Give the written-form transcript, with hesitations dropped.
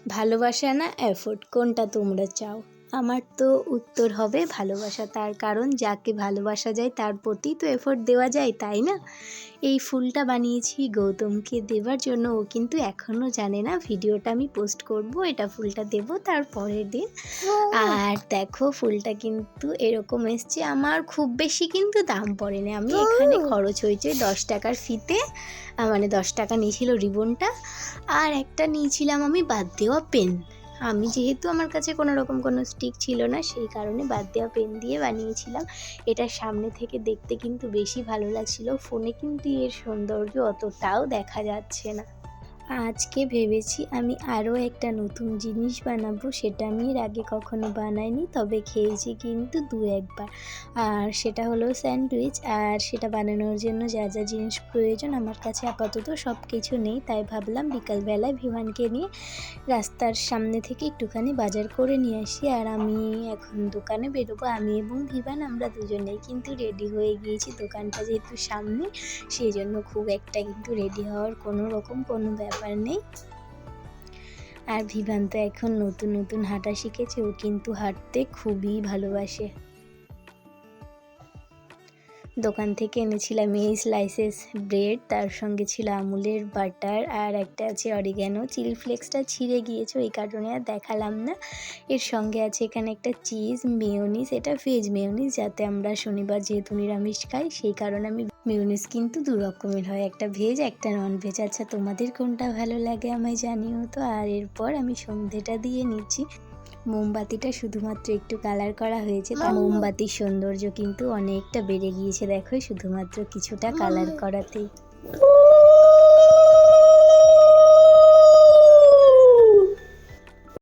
ভালোবাসা না এফোর্ট, কোনটা তোমরা চাও? আমার তো উত্তর হবে ভালোবাসা। তার কারণ যাকে ভালোবাসা যায় তার প্রতি তো এফোর্ট দেওয়া যায়, তাই না? এই ফুলটা বানিয়েছি গৌতমকে দেওয়ার জন্য। ও কিন্তু এখনও জানে না ভিডিওটা আমি পোস্ট করব, এটা ফুলটা দেব তার পরের দিন। আর দেখো ফুলটা কিন্তু এরকম এসছে, আমার খুব বেশি কিন্তু দাম পড়েনি। আমি এখানে খরচ হয়েছে 10 টাকার ফিতে, মানে 10 টাকা নিয়েছিল রিবনটা, আর একটা নিয়েছিলাম আমি বাদ দেওয়া পেন। আমি যেহেতু আমার কাছে কোনো রকম কোনো স্টিক ছিল না, সেই কারণে বাদ দেওয়া পেন দিয়ে বানিয়েছিলাম। এটা সামনে থেকে দেখতে কিন্তু বেশি ভালো লাগছিল, ফোনে কিন্তু এর সৌন্দর্য অতটাও দেখা যাচ্ছে না। আজকে ভেবেছি আমি আরও একটা নতুন জিনিস বানাবো, সেটা আমি এর আগে কখনো বানাইনি, তবে খেয়েছি কিন্তু 2-1 বার। আর সেটা হলো স্যান্ডউইচ। আর সেটা বানানোর জন্য যা যা জিনিস প্রয়োজন আমার কাছে আপাতত সব কিছু নেই, তাই ভাবলাম বিকালবেলায় ভিভানকে নিয়ে রাস্তার সামনে থেকে একটুখানি বাজার করে নিয়ে আসি। আর আমি এখন দোকানে বেরোবো, আমি এবং ভিভান আমরা দুজনেই কিন্তু রেডি হয়ে গিয়েছি। দোকানটা যেহেতু সামনে, সেই জন্য খুব একটা কিন্তু রেডি হওয়ার কোনো রকম কোনো ব্যাপার নেই। আর ভিভান তো এখন নতুন নতুন হাঁটা শিখেছে, ও কিন্তু হাঁটতে খুবই ভালোবাসে। দোকান থেকে এনেছিলাম এই স্লাইসেস ব্রেড, তার সঙ্গে ছিল আমুলের বাটার, আর একটা আছে অরিগ্যানো। চিলি ফ্লেক্সটা ছিঁড়ে গিয়েছে, ওই কারণে আর দেখালাম না। এর সঙ্গে আছে এখানে একটা চিজ, মেয়োনিজ, এটা ভেজ মেয়োনিজ, যাতে আমরা শনিবার যেহেতু নিরামিষ খাই সেই কারণে আমি মেয়োনিজ কিন্তু 2 রকমের হয়, একটা ভেজ একটা নন ভেজ। আচ্ছা তোমাদের কোনটা ভালো লাগে আমায় জানিও তো। আর এরপর আমি সন্ধেটা দিয়ে নিচ্ছি। মোমবাতিটা শুধুমাত্র একটু কালার করা হয়েছে, তার মোমবাতির সৌন্দর্য কিন্তু অনেকটা বেড়ে গিয়েছে দেখো, শুধুমাত্র কিছুটা কালার করাতেই।